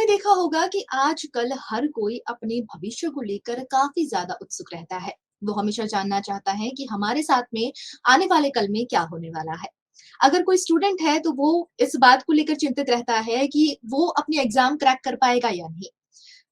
देखा होगा कि आजकल हर कोई अपने भविष्य को लेकर काफी ज्यादा उत्सुक रहता है। वो हमेशा जानना चाहता है कि हमारे साथ में आने वाले कल में क्या होने वाला है। अगर कोई स्टूडेंट है तो वो इस बात को लेकर चिंतित रहता है कि वो अपनी एग्जाम क्रैक कर पाएगा या नहीं।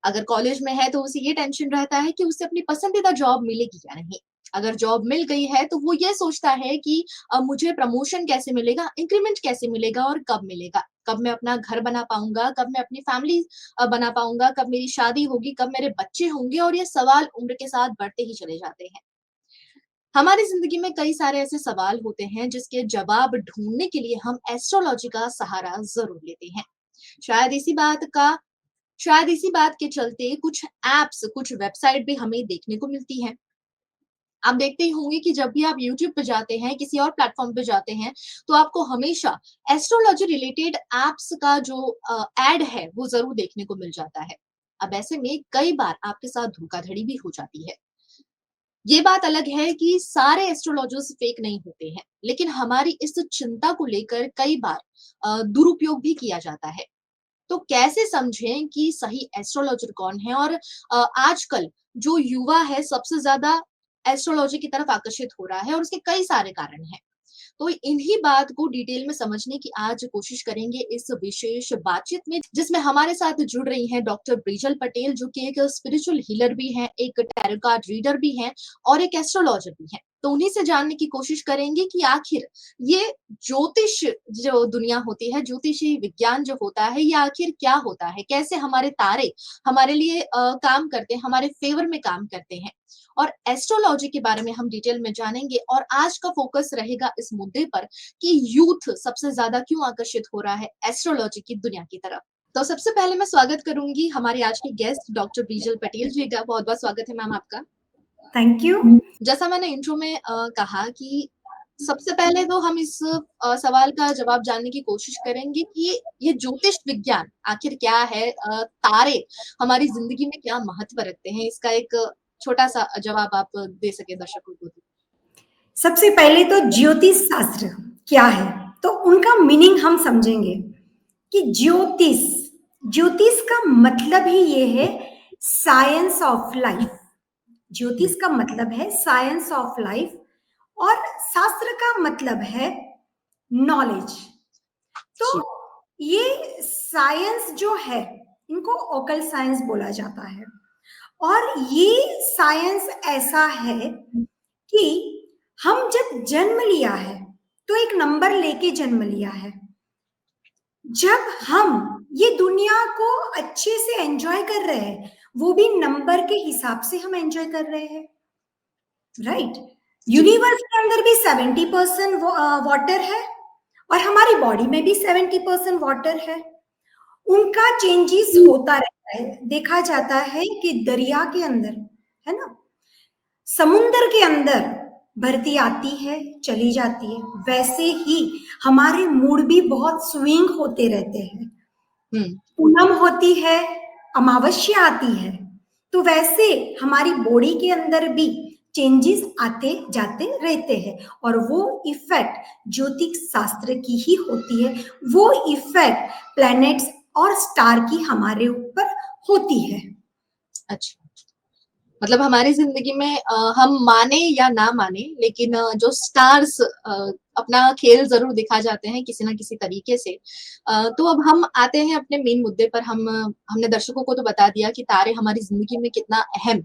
अगर कॉलेज में है तो उसे ये टेंशन रहता है कि उसे अपनी पसंदीदा जॉब मिलेगी या नहीं। अगर जॉब मिल गई है तो वो ये सोचता है कि मुझे प्रमोशन कैसे मिलेगा, इंक्रीमेंट कैसे मिलेगा और कब मिलेगा। कब मैं अपना घर बना पाऊँगा, कब मैं अपनी फैमिली बना पाऊँगा, कब मेरी शादी होगी, कब मेरे बच्चे होंगे और ये सवाल उम्र के साथ बढ़ते ही चले जाते हैं। हमारी ज़िंदगी में कई सारे ऐसे सवाल होते हैं जिसके जवाब ढूँढने के लिए हम एस्ट्रोलॉजी का सहारा ज़रूर लेते हैं। शायद इसी बात का शायद इसी बात के चलते कुछ ऐप्स, कुछ वेबसाइट भी हमें देखने को मिलती हैं। आप देखते ही होंगे कि जब भी आप यूट्यूब पे जाते हैं, किसी और प्लेटफ़ॉर्म पे जाते हैं, तो आपको हमेशा एस्ट्रोलॉजी रिलेटेड ऐप्स का जो ऐड है, वो ज़रूर देखने को मिल जाता है। अब ऐसे में कई बार आपके साथ धोखाधड़ी भी हो जाती है। ये बात अलग है कि सारे एस्ट्रोलॉजर्स फेक नहीं होते हैं, लेकिन हमारी इस चिंता को लेकर कई बार दुरुपयोग भी किया जाता है। तो कैसे समझें कि सही एस्ट्रोलॉजर कौन है और आजकल जो युवा है सबसे ज़्यादा एस्ट्रोलॉजी की तरफ आकर्षित हो रहा है और उसके कई सारे कारण हैं। तो इन्हीं बात को डिटेल में समझने की आज कोशिश करेंगे इस विशेष बातचीत में, जिसमें हमारे साथ जुड़ रही हैं डॉक्टर ब्रिजल पटेल, जो कि एक स्पिरिचुअल हीलर भी हैं, एक टैरो कार्ड रीडर भी हैं और एक एस्ट्रोलॉजर भी हैं। तो उन्हीं से जानने की कोशिश करेंगे कि आखिर ये ज्योतिष जो दुनिया होती है, ज्योतिषी विज्ञान जो होता है, ये आखिर क्या होता है? कैसे हमारे तारे हमारे लिए काम करते हैं, हमारे फेवर में काम करते हैं। और एस्ट्रोलॉजी के बारे में हम डिटेल में जानेंगे और आज का फोकस रहेगा इस मुद्दे पर कि यूथ सबसे ज्यादा क्यों आकर्षित हो रहा है एस्ट्रोलॉजी की दुनिया की तरफ। तो सबसे पहले मैं स्वागत करूंगी हमारे आज के गेस्ट डॉक्टर ब्रिजल पटेल जी का। बहुत बहुत स्वागत है मैम आपका। Thank you. जैसा मैंने इंट्रो में कहा कि सबसे पहले तो हम इस सवाल का जवाब जानने की कोशिश करेंगे कि ये ज्योतिष विज्ञान आखिर क्या है। तारे हमारी जिंदगी में क्या महत्व रखते हैं, इसका एक छोटा सा जवाब आप दे सके दर्शकों को। सबसे पहले तो ज्योतिष शास्त्र क्या है, तो उनका मीनिंग हम समझेंगे कि ज्योतिष ज्योतिष का मतलब ही ये है साइंस ऑफ लाइफ। ज्योतिष का मतलब है साइंस ऑफ लाइफ और शास्त्र का मतलब है नॉलेज। तो ये साइंस जो है, इनको ओकल साइंस बोला जाता है। और ये साइंस ऐसा है कि हम जब जन्म लिया है तो एक नंबर लेके जन्म लिया है। जब हम ये दुनिया को अच्छे से एंजॉय कर रहे हैं, वो भी नंबर के हिसाब से हम एंजॉय कर रहे हैं, राइट। यूनिवर्स के अंदर भी 70% वाटर है और हमारी बॉडी में भी 70% वाटर है। उनका चेंजेस होता रहता है। देखा जाता है कि दरिया के अंदर, है ना, समुंदर के अंदर भरती आती है, चली जाती है, वैसे ही हमारे मूड भी बहुत स्विंग होते रहते हैं। पूनम होती है, अमावस्या आती है, तो वैसे हमारी बॉडी के अंदर भी चेंजेस आते जाते रहते हैं और वो इफेक्ट ज्योतिष शास्त्र की ही होती है। वो इफेक्ट प्लैनेट्स और स्टार की हमारे ऊपर होती है। अच्छा, मतलब हमारी जिंदगी में हम माने या ना माने, लेकिन जो स्टार्स अपना खेल जरूर दिखा जाते हैं किसी ना किसी तरीके से। तो अब हम आते हैं अपने मेन मुद्दे पर। हमने दर्शकों को तो बता दिया कि तारे हमारी जिंदगी में कितना अहम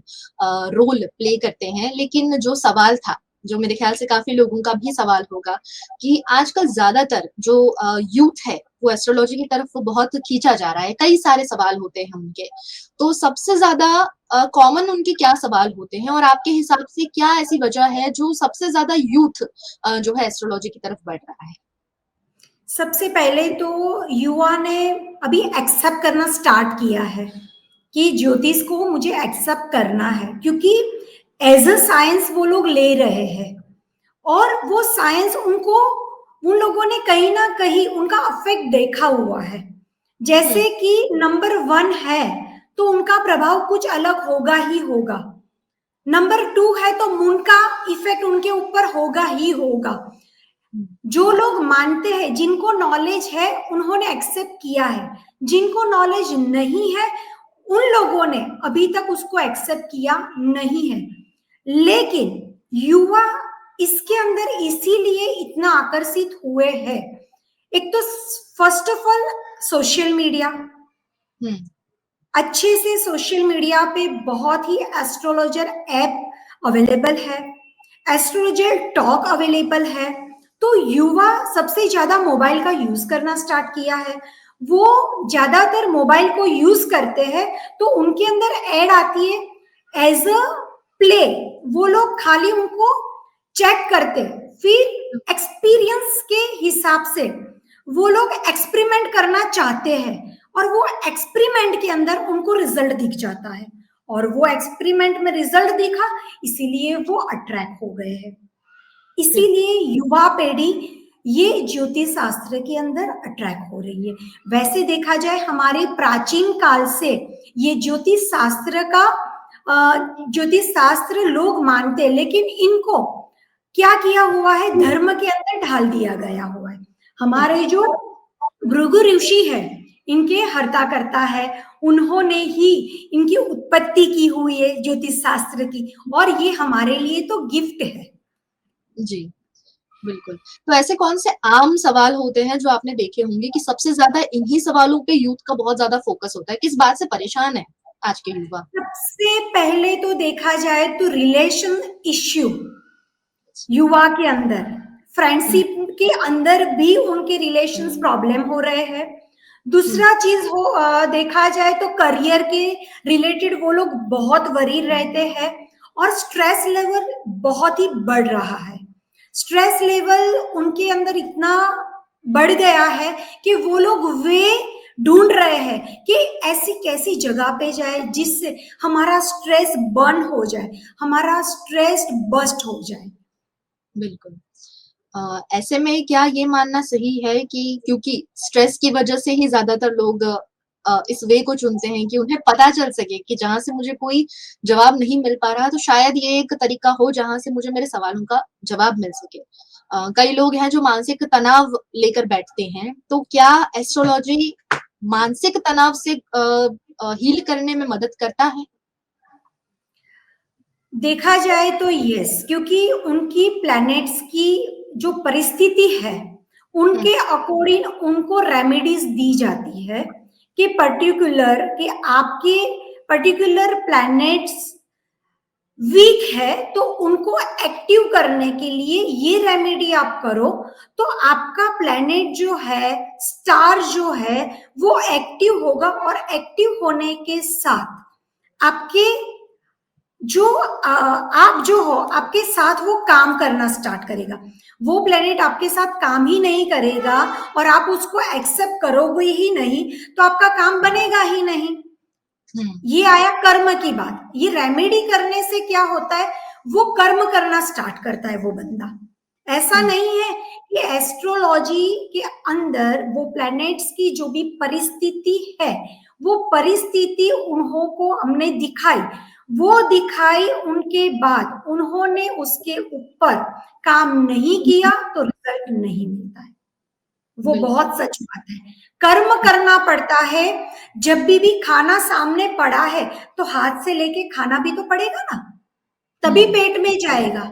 रोल प्ले करते हैं, लेकिन जो सवाल था, जो मेरे ख्याल से काफी लोगों का भी सवाल होगा, कि आजकल ज्यादातर जो यूथ है वो एस्ट्रोलॉजी की तरफ बहुत खींचा जा रहा है। कई सारे सवाल होते हैं उनके, तो सबसे ज्यादा कॉमन उनके क्या सवाल होते हैं और आपके हिसाब से क्या ऐसी वजह है जो सबसे ज्यादा यूथ जो है एस्ट्रोलॉजी की तरफ बढ़ रहा है? सबसे पहले तो युवा ने अभी एक्सेप्ट करना स्टार्ट किया है कि ज्योतिष को मुझे एक्सेप्ट करना है, क्योंकि एज अ साइंस वो लोग ले रहे हैं और वो साइंस उनको, उन लोगों ने कहीं ना कहीं उनका अफेक्ट देखा हुआ है। जैसे कि नंबर 1 है तो उनका प्रभाव कुछ अलग होगा ही होगा। नंबर 2 है तो मून का इफेक्ट उनके ऊपर होगा ही होगा। हुँ, जो लोग मानते हैं, जिनको नॉलेज है, उन्होंने एक्सेप्ट किया है। जिनको नॉलेज नहीं है, उन लोगों ने अभी तक उसको एक्सेप्ट किया नहीं है। लेकिन युवा इसके अंदर इसीलिए इतना आकर्षित हुए हैं। एक तो first of all social media, हुँ, अच्छे से सोशल मीडिया पे बहुत ही एस्ट्रोलॉजर ऐप अवेलेबल है, एस्ट्रोलॉजर टॉक अवेलेबल है। तो युवा सबसे ज्यादा मोबाइल का यूज करना स्टार्ट किया है। वो ज्यादातर मोबाइल को यूज करते हैं, तो उनके अंदर ऐड आती है एज अ प्ले। वो लोग खाली उनको चेक करते हैं, फिर एक्सपीरियंस के हिसाब से वो लोग एक्सपेरिमेंट करना चाहते हैं, और वो एक्सपेरिमेंट के अंदर उनको रिजल्ट दिख जाता है, और वो एक्सपेरिमेंट में रिजल्ट दिखा, इसीलिए वो अट्रैक्ट हो गए हैं। बिल्कुल। इसीलिए युवा पीढ़ी ये ज्योतिष शास्त्र के अंदर अट्रैक्ट हो रही है। वैसे देखा जाए हमारे प्राचीन काल से ये ज्योतिष शास्त्र लोग मानते हैं, लेकिन इनको क्या किया हुआ है, धर्म के अंदर ढाल दिया गया हुआ है। हुँ, हमारे जो भृगु ऋषि है, इनके हर्ता करता है, उन्होंने ही इनकी उत्पत्ति की हुई है ज्योतिष शास्त्र की, और ये हमारे लिए तो गिफ्ट है। जी, बिल्कुल। तो ऐसे कौन से आम सवाल होते हैं जो आपने देखे होंगे कि सबसे ज़्यादा इन्हीं सवालों पे यूथ का बहुत ज़्यादा फ़ोकस होता है? किस बात से परेशान है आज के युवा? सबसे पहले तो देखा जाए तो रिलेशन इश्यू, युवा के अंदर हुँ, फ्रेंडशिप के अंदर भी उनके रिलेशंस प्रॉब्लम हो रहे हैं। हुँ, दूसरा चीज देखा जाए तो करियर के रिलेटेड वो लोग बहुत वरी रहते हैं, और स्ट्रेस लेवल बहुत ही बढ़ रहा है। स्ट्रेस लेवल उनके अंदर इतना बढ़ गया है कि वो लोग वे ढूंढ रहे हैं कि ऐसी कैसी जगह पे जाए जिससे हमारा स्ट्रेस बर्न हो जाए, हमारा स्ट्रेस बस्ट हो जाए। बिल्कुल। ऐसे में क्या ये मानना सही है कि क्योंकि स्ट्रेस की वजह से ही ज़्यादातर लोग इस वे को चुनते हैं कि उन्हें पता चल सके कि जहाँ से मुझे कोई जवाब नहीं मिल पा रहा, तो शायद ये एक तरीका हो जहाँ से मुझे मेरे सवालों का जवाब मिल सके। कई लोग हैं जो मानसिक तनाव लेकर बैठते हैं, तो क्या एस्ट्रोलॉजी मानसिक तनाव से हील करने में मदद करता है? देखा जाए तो यस, क्योंकि उनकी प्लैनेट्स की जो परिस्थिति है, हुँ, उनके अकॉर्डिंग उनको रेमेडीज दी जाती है कि पर्टिकुलर कि आपके पर्टिकुलर प्लैनेट्स वीक है, तो उनको एक्टिव करने के लिए ये रेमेडी आप करो, तो आपका प्लैनेट जो है, स्टार जो है, वो एक्टिव होगा, और एक्टिव होने के साथ आपके जो आप जो हो, आपके साथ वो काम करना स्टार्ट करेगा। वो प्लेनेट आपके साथ काम ही नहीं करेगा, और आप उसको एक्सेप्ट करोगे ही नहीं, तो आपका काम बनेगा ही नहीं। हुँ, ये आया कर्म की बात। ये रेमेडी करने से क्या होता है, वो कर्म करना स्टार्ट करता है वो बंदा। ऐसा हुँ, नहीं है कि एस्ट्रोलॉजी के अंदर वो प्लैनेट्स की जो भी परिस्थिति है, वो परिस्थिति उन्हों को हमने दिखाई, वो दिखाई उनके बाद उन्होंने उसके ऊपर काम नहीं किया, तो रिजल्ट नहीं मिलता है। वो बिल्कुल। बहुत सच बात है। कर्म करना पड़ता है। जब भी खाना सामने पड़ा है, तो हाथ से लेके खाना भी तो पड़ेगा ना, तभी हुँ, पेट में जाएगा।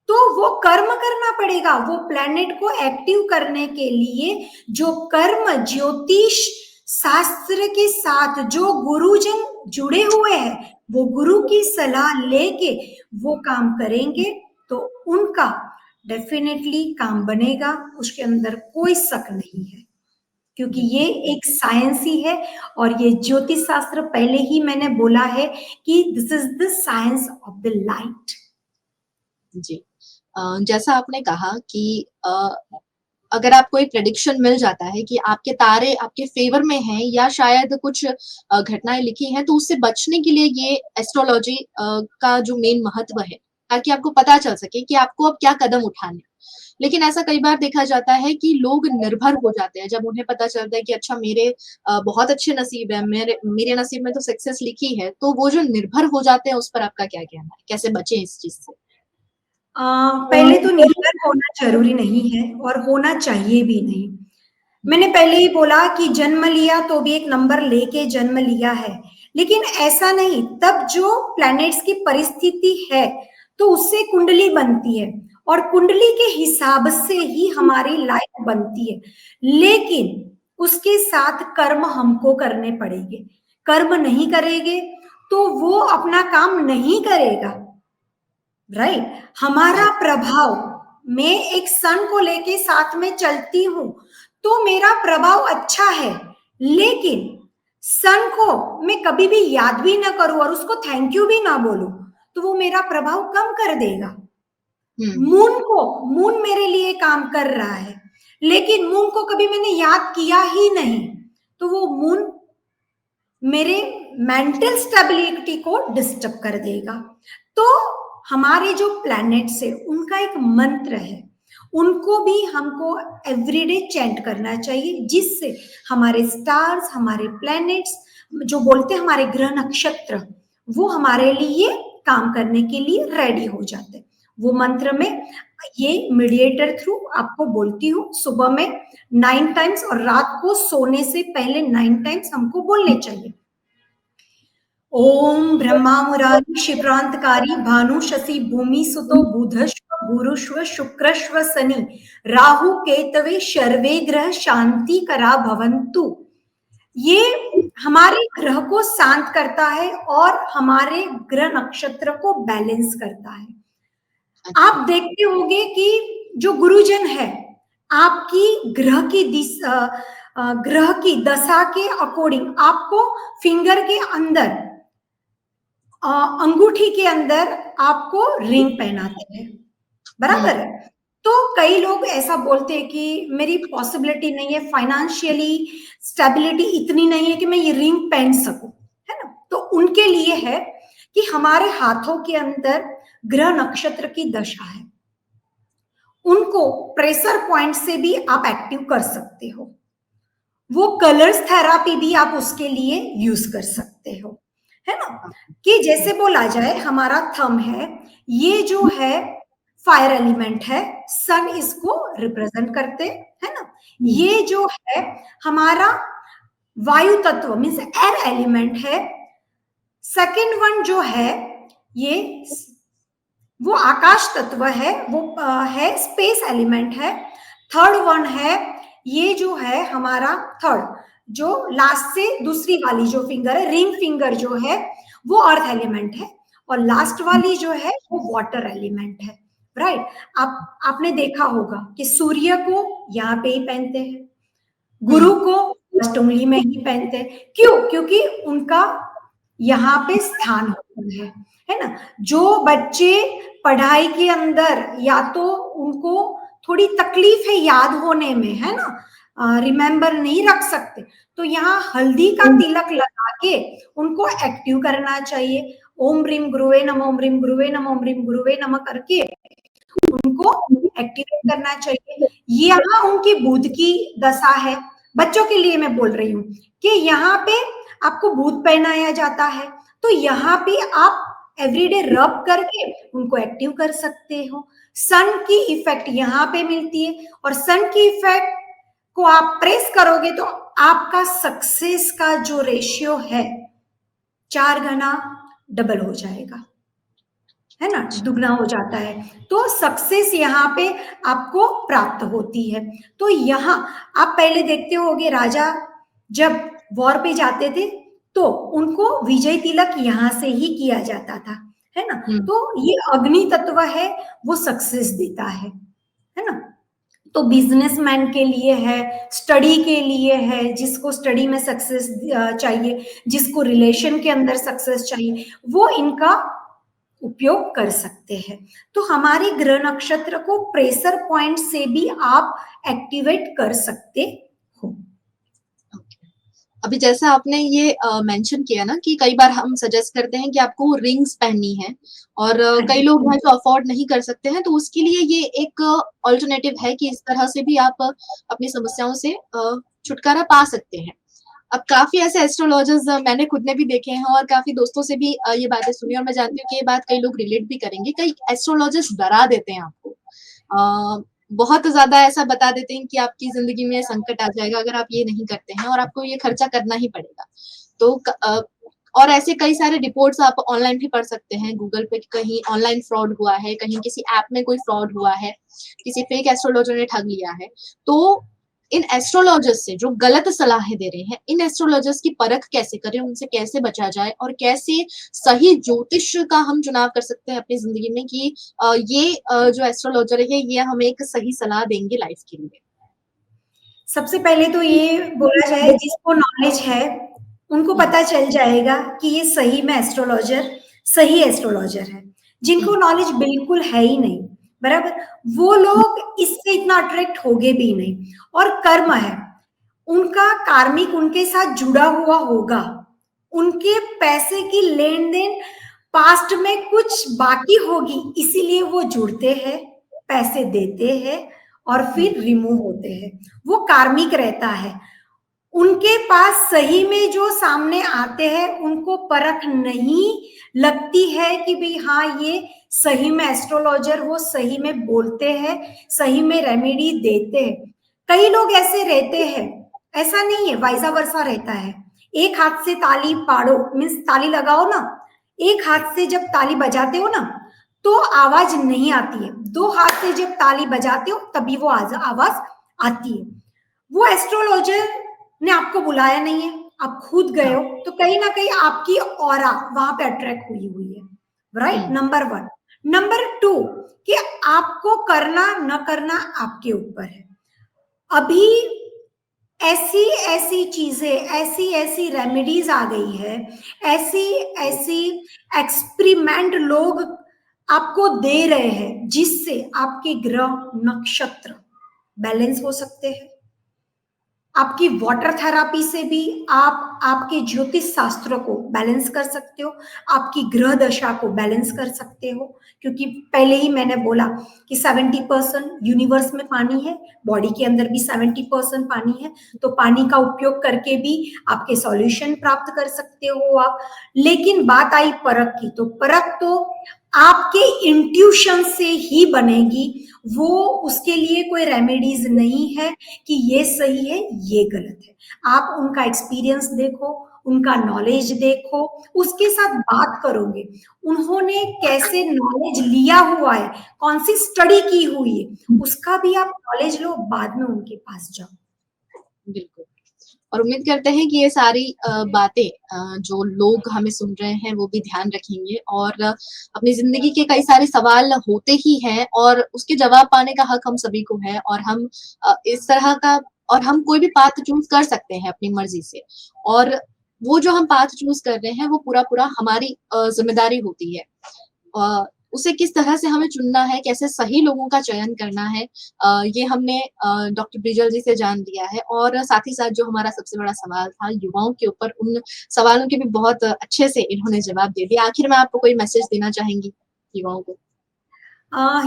तो वो कर्म करना पड़ेगा। वो प्लैनेट को एक्टिव करने के लिए जो कर्म ज्योतिष शास्त्र के साथ जो गुरुजन जुड़े हुए हैं, वो गुरु की सलाह लेके वो काम करेंगे, तो उनका डेफिनेटली काम बनेगा, उसके अंदर कोई शक नहीं है। क्योंकि ये बिल्कुल। एक साइंस ही है, और ये ज्योतिष शास्त्र पहले ही मैंने बोला है कि this is the science of the light. जी। जैसा आपने कहा कि अगर आपको एक प्रेडिक्शन मिल जाता है कि आपके तारे आपके फ़ेवर में हैं या शायद कुछ घटनाएँ लिखी हैं, तो उससे बचने के लिए ये एस्ट्रोलॉजी का जो मेन महत्व है, ताकि आपको पता चल सके कि आपको अब क्या कदम उठाने हैं। लेकिन ऐसा कई बार देखा जाता है कि लोग निर्भर हो जाते हैं, जब उन्हें पता चलता है कि अच्छा मेरे बहुत अच्छे नसीब है, मेरे मेरे नसीब में तो सक्सेस लिखी है, तो वो जो निर्भर हो जाते हैं, उस पर आपका क्या कहना है? कैसे बचें इस चीज़ से? पहले तो निर्भर होना ज़रूरी नहीं है और होना चाहिए भी नहीं। मैंने पहले ही बोला कि जन्म लिया तो भी एक नंबर लेके जन्म लिया है, लेकिन ऐसा नहीं, तब जो प्लैनेट्स की परिस्थिति है, तो उससे कुंडली बनती है और कुंडली के हिसाब से ही हमारी लाइफ बनती है। लेकिन उसके साथ कर्म हमको करने पड़ेंगे। कर्म नहीं करेंगे तो वो अपना काम नहीं करेगा, राइट? हमारा प्रभाव, मैं एक सन को लेके साथ में चलती हूं तो मेरा प्रभाव अच्छा है, लेकिन सन को मैं कभी भी याद भी ना करूं और उसको थैंक यू भी ना बोलूं तो वो मेरा प्रभाव कम कर देगा। मून मेरे लिए काम कर रहा है, लेकिन मून को कभी मैंने याद किया ही नहीं तो वो मून मेरे मेंटल स्टेबिलिटी को डिस्टर्ब कर देगा। तो हमारे जो प्लैनेट्स है उनका एक मंत्र है, उनको भी हमको एवरीडे चैंट करना चाहिए, जिससे हमारे स्टार्स, हमारे प्लैनेट्स, जो बोलते हैं हमारे ग्रह नक्षत्र, वो हमारे लिए काम करने के लिए रेडी हो जाते हैं। वो मंत्र में ये मीडिएटर थ्रू आपको बोलती हूँ, सुबह में 9 टाइम्स और रात को सोने से पहले 9 टाइम्स हमको बोलने चाहिए। ओम ब्रह्मा मुरारी शिप्रांतकारी भानु शशि भूमि सुतो बुधश्व गुरुश्व शुक्रश्व शनि राहु केतवे शर्वे ग्रह शांति करा भवंतु। ये हमारे ग्रह को शांत करता है और हमारे ग्रह नक्षत्र को बैलेंस करता है। आप देखते होंगे कि जो गुरुजन है, आपकी ग्रह की दशा के अकॉर्डिंग आपको फिंगर के अंदर, अंगूठी के अंदर आपको रिंग पहनाते हैं, बराबर है? तो कई लोग ऐसा बोलते हैं कि मेरी पॉसिबिलिटी नहीं है, फाइनेंशियली स्टेबिलिटी इतनी नहीं है कि मैं ये रिंग पहन सकूं, है ना? तो उनके लिए है कि हमारे हाथों के अंदर ग्रह नक्षत्र की दशा है, उनको प्रेशर पॉइंट से भी आप एक्टिव कर सकते हो। वो कलर्स थेरापी भी आप उसके लिए यूज कर सकते हो, है ना? कि जैसे बोला जाए हमारा थंब है, ये जो है फायर एलिमेंट है, सन इसको रिप्रेजेंट करते, है ना? ये जो है हमारा वायु तत्व मीन्स एयर एलिमेंट है। सेकेंड वन जो है ये वो आकाश तत्व है, वो है स्पेस एलिमेंट है। थर्ड वन है, ये जो है हमारा थर्ड, जो लास्ट से दूसरी वाली जो फिंगर है, रिंग फिंगर जो है, वो अर्थ एलिमेंट है और लास्ट वाली जो है वो वाटर एलिमेंट है, राइट? आपने देखा होगा कि सूर्य को यहाँ पे ही पहनते हैं, गुरु को फर्स्ट उंगली में ही पहनते हैं। क्यों? क्योंकि उनका यहाँ पे स्थान होता है ना? जो बच्चे पढ़ाई के अंदर या तो उनको थोड़ी तकलीफ है याद होने में, है ना, रिमेम्बर नहीं रख सकते, तो यहाँ हल्दी का तिलक लगा के उनको एक्टिव करना चाहिए। ओम ह्रीम गुरुवे नमः, ओम ह्रीम गुरुवे नमः, ओम ह्रीम गुरुवे नमः करके उनको एक्टिवेट करना चाहिए। यहाँ उनकी बुध की दशा है, बच्चों के लिए मैं बोल रही हूँ कि यहाँ पे आपको बुध पहनाया जाता है, तो यहाँ पे आप एवरीडे रब करके उनको एक्टिव कर सकते हो। सन की इफेक्ट यहाँ पे मिलती है और सन की इफेक्ट को आप प्रेस करोगे तो आपका सक्सेस का जो रेशियो है 4 गुना डबल हो जाएगा, है ना, दुगना हो जाता है। तो सक्सेस यहाँ पे आपको प्राप्त होती है। तो यहाँ आप पहले देखते होंगे राजा जब वॉर पे जाते थे तो उनको विजय तिलक यहाँ से ही किया जाता था, है ना? तो ये अग्नि तत्व है, वो सक्सेस देता है ना? तो बिजनेसमैन के लिए है, स्टडी के लिए है, जिसको स्टडी में सक्सेस चाहिए, जिसको रिलेशन के अंदर सक्सेस चाहिए, वो इनका उपयोग कर सकते हैं। तो हमारे ग्रह नक्षत्र को प्रेशर पॉइंट से भी आप एक्टिवेट कर सकते हो। अभी जैसा आपने ये मेंशन किया ना कि कई बार हम सजेस्ट करते हैं कि आपको रिंग्स पहननी है और कई लोग हैं जो अफोर्ड नहीं कर सकते हैं, तो उसके लिए ये एक अल्टरनेटिव है कि इस तरह से भी आप अपनी समस्याओं से छुटकारा पा सकते हैं। अब काफ़ी ऐसे एस्ट्रोलॉजर्स मैंने खुद ने भी देखे हैं और काफ़ी दोस्तों से भी ये बातें सुनी और मैं जानती हूँ कि ये बात कई लोग रिलेट भी करेंगे। कई एस्ट्रोलॉजर्स डरा देते हैं आपको। बहुत ज़्यादा ऐसा बता देते हैं कि आपकी ज़िंदगी में संकट आ जाएगा अगर आप ये नहीं करते हैं और आपको ये खर्चा करना ही पड़ेगा। तो और ऐसे कई सारे रिपोर्ट्स आप ऑनलाइन भी पढ़ सकते हैं, गूगल पे कि कहीं ऑनलाइन फ्रॉड हुआ है, कहीं किसी ऐप में कोई फ्रॉड हुआ है, किसी फेक एस्ट्रोलॉजर ने ठग लिया है। तो इन एस्ट्रोलॉजर्स से जो गलत सलाहें दे रहे हैं, इन एस्ट्रोलॉजर्स की परख कैसे करें, उनसे कैसे बचा जाए और कैसे सही ज्योतिष का हम चुनाव कर सकते हैं अपनी ज़िंदगी में कि ये जो एस्ट्रोलॉजर है, ये हमें एक सही सलाह देंगे लाइफ के लिए? सबसे पहले तो ये बोला जाए, जिसको नॉलेज है उनको हुँ, पता चल जाएगा कि ये सही में एस्ट्रोलॉजर सही एस्ट्रोलॉजर है। जिनको हुँ, नॉलेज बिल्कुल है ही नहीं, बराबर, वो लोग इससे इतना अट्रैक्ट होगे भी नहीं। और कर्म है, उनका कार्मिक उनके साथ जुड़ा हुआ होगा, उनके पैसे की लेन देन पास्ट में कुछ बाकी होगी, इसीलिए वो जुड़ते हैं, पैसे देते हैं और हुँ, फिर रिमूव होते हैं। वो कार्मिक रहता है। उनके पास सही में जो सामने आते हैं उनको परख नहीं लगती है कि भाई हाँ ये सही में एस्ट्रोलॉजर, वो सही में बोलते हैं, सही में रेमेडी देते हैं। कई लोग ऐसे रहते हैं, ऐसा नहीं है, वाइसा वर्सा रहता है। एक हाथ से ताली पाड़ो, मीन्स ताली लगाओ ना, एक हाथ से जब ताली बजाते हो ना तो आवाज नहीं आती है, दो हाथ से जब ताली बजाते हो तभी वो आवाज आती है। वो एस्ट्रोलॉजर ने आपको बुलाया नहीं है, आप खुद गए हाँ, हो, तो कहीं ना कहीं आपकी ऑरा वहां पे अट्रैक्ट हुई हुई है। राइट, हुँ, नंबर वन। नंबर टू, कि आपको करना न करना आपके ऊपर है। अभी ऐसी ऐसी चीजें, ऐसी ऐसी रेमेडीज आ गई है, ऐसी ऐसी एक्सपेरिमेंट लोग आपको दे रहे हैं जिससे आपके ग्रह नक्षत्र बैलेंस हो सकते हैं। आपकी वाटर थेरापी से भी आप आपके ज्योतिष शास्त्र को बैलेंस कर सकते हो, आपकी ग्रह दशा को बैलेंस कर सकते हो। क्योंकि पहले ही मैंने बोला कि 70% यूनिवर्स में पानी है, बॉडी के अंदर भी 70% पानी है, तो पानी का उपयोग करके भी आपके सॉल्यूशन प्राप्त कर सकते हो आप। लेकिन बात आई परख की, तो परख तो आपके इंट्यूशन से ही बनेगी, वो उसके लिए कोई रेमेडीज नहीं है कि ये सही है ये गलत है। आप उनका एक्सपीरियंस देखो, उनका नॉलेज देखो, उसके साथ बात करोगे, उन्होंने कैसे नॉलेज लिया हुआ है, कौन सी स्टडी की हुई है, उसका भी आप नॉलेज लो, बाद में उनके पास जाओ। बिल्कुल। और उम्मीद करते हैं कि ये सारी बातें जो लोग हमें सुन रहे हैं वो भी ध्यान रखेंगे और अपनी ज़िंदगी के कई सारे सवाल होते ही हैं और उसके जवाब पाने का हक हम सभी को है और हम इस तरह का और हम कोई भी पाथ चूज़ कर सकते हैं अपनी मर्ज़ी से और वो जो हम पाथ चूज़ कर रहे हैं वो पूरा-पूरा हमारी ज़िम्मेदारी होती है। अ, उसे किस तरह से हमें चुनना है, कैसे सही लोगों का चयन करना है ये हमने डॉक्टर ब्रिजल जी से जान लिया है और साथ ही साथ जो हमारा सबसे बड़ा सवाल था युवाओं के ऊपर, उन सवालों के भी बहुत अच्छे से इन्होंने जवाब दे दिया। आखिर में आपको कोई मैसेज देना चाहेंगी युवाओं को?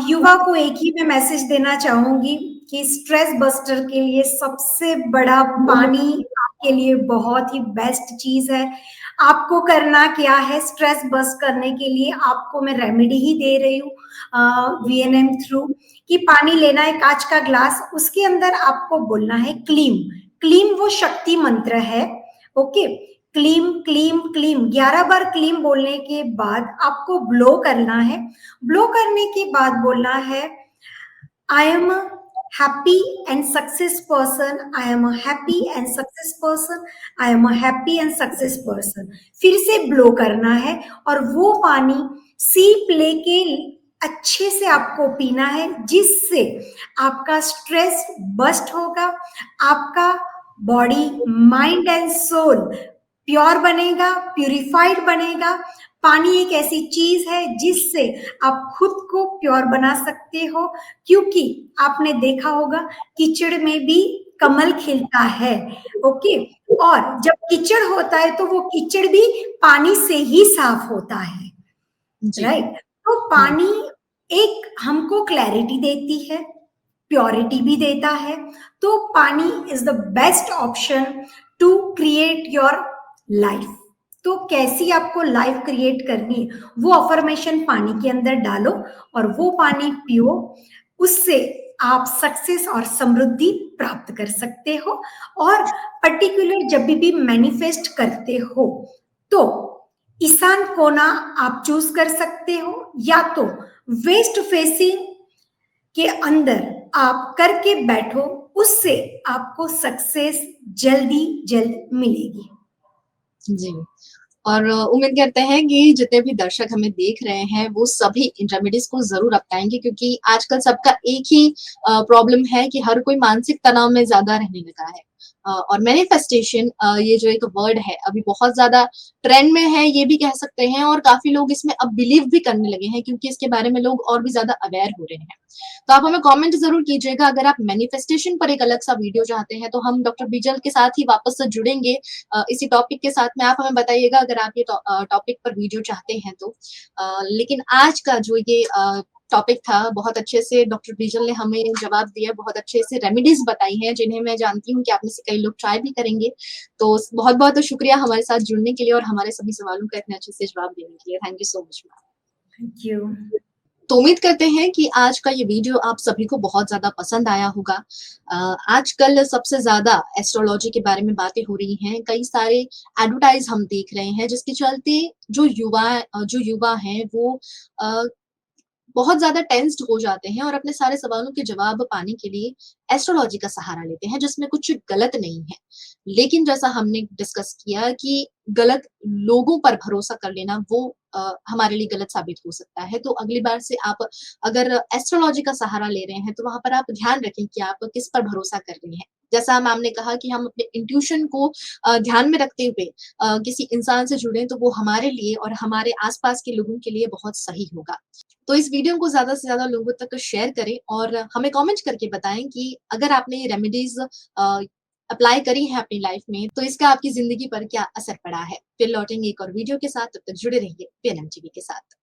युवा को एक ही मैं मैसेज देना चाहूंगी कि स्ट्रेस बस्टर के लिए सबसे बड़ा पानी आपके लिए बहुत ही बेस्ट चीज है। आपको करना क्या है, स्ट्रेस बस्ट करने के लिए आपको मैं रेमेडी ही दे रही हूँ वीएनएम थ्रू, कि पानी लेना है कांच का ग्लास, उसके अंदर आपको बोलना है क्लीम। क्लीम वो शक्ति मंत्र है। ओके, क्लीम क्लीम क्लीम 11 बार क्लीम बोलने के बाद आपको ब्लो करना है। ब्लो करने के बाद बोलना है I am a happy and success person, I am a happy and success person, I am a happy and success person. फिर से ब्लो करना है और वो पानी सीप लेके अच्छे से आपको पीना है, जिससे आपका स्ट्रेस बस्ट होगा, आपका body mind and soul pure बनेगा, प्यूरिफाइड बनेगा। पानी एक ऐसी चीज है जिससे आप खुद को प्योर बना सकते हो, क्योंकि आपने देखा होगा कीचड़ में भी कमल खिलता है। ओके, और जब कीचड़ होता है तो वो कीचड़ भी पानी से ही साफ होता है। जी। राइट, तो हुँ, पानी एक हमको क्लैरिटी देती है, प्योरिटी भी देता है। तो pani is the best option to create your life. तो कैसी आपको लाइफ क्रिएट करनी है, वो अफर्मेशन पानी के अंदर डालो और वो पानी पियो। उससे आप सक्सेस और समृद्धि प्राप्त कर सकते हो। और पर्टिकुलर जब भी मैनिफेस्ट करते हो तो ईशान कोना आप चूज कर सकते हो, या तो वेस्ट फेसिंग के अंदर आप करके बैठो, उससे आपको सक्सेस जल्दी जल्द मिलेगी। जी। और उम्मीद करते हैं कि जितने भी दर्शक हमें देख रहे हैं, वो सभी इन रेमेडीज़ को ज़रूर अपनाएँगे, क्योंकि आजकल सबका एक ही प्रॉब्लम है कि हर कोई मानसिक तनाव में ज़्यादा रहने लगा है। और मैनिफेस्टेशन ये जो एक वर्ड है, अभी बहुत ज़्यादा ट्रेंड में है, ये भी कह सकते हैं, और काफ़ी लोग इसमें अब बिलीव भी करने लगे हैं, क्योंकि इसके बारे में लोग और भी ज़्यादा अवेयर हो रहे हैं। तो आप हमें कमेंट ज़रूर कीजिएगा, अगर आप मैनिफेस्टेशन पर एक अलग-सा वीडियो चाहते हैं, तो हम डॉक्टर बिजल के साथ ही वापस से जुड़ेंगे इसी टॉपिक के साथ में। आप हमें बताइएगा अगर आप ये टॉपिक पर वीडियो चाहते हैं तो। लेकिन आज का जो ये टॉपिक था, बहुत अच्छे से डॉक्टर बिजल ने हमें जवाब दिया, बहुत अच्छे से रेमेडीज़ बताई हैं, जिन्हें मैं जानती हूँ कि आप में से कई लोग ट्राई भी करेंगे। तो बहुत-बहुत शुक्रिया हमारे साथ जुड़ने के लिए और हमारे सभी सवालों का इतने अच्छे से जवाब देने के लिए। Thank you so much ma'am. Thank you. तो उम्मीद करते हैं कि आज का ये वीडियो आप सभी को बहुत ज़्यादा पसंद आया होगा। आजकल सबसे ज़्यादा एस्ट्रोलॉजी के बारे में बातें हो रही हैं, कई सारे एडवर्टाइज़ हम देख रहे हैं, जिसके चलते जो युवा हैं वो अ, बहुत ज़्यादा टेंस्ड हो जाते हैं और अपने सारे सवालों के जवाब पाने के लिए एस्ट्रोलॉजी का सहारा लेते हैं, जिसमें कुछ गलत नहीं है। लेकिन जैसा हमने डिस्कस किया कि गलत लोगों पर भरोसा कर लेना वो हमारे लिए गलत साबित हो सकता है। तो अगली बार से आप अगर एस्ट्रोलॉजी का सहारा ले रहे हैं, तो वहाँ पर आप ध्यान रखें कि आप किस पर भरोसा कर रहे हैं। जैसा मैम ने कहा कि हम अपने इंट्यूशन को ध्यान में रखते हुए किसी इंसान से जुड़ें, तो वो हमारे लिए और हमारे आस-पास के लोगों के लिए बहुत सही होगा। तो इस वीडियो को ज़्यादा से ज़्यादा लोगों तक शेयर करें और हमें कमेंट करके बताएँ कि अगर आपने ये रेमेडीज़ अप्लाई करी हैं अपनी लाइफ में, तो इसका आपकी ज़िंदगी पर क्या असर पड़ा है। फिर लौटेंगे एक और वीडियो के साथ, तब तक जुड़े रहिए पीएनएम टीवी के साथ।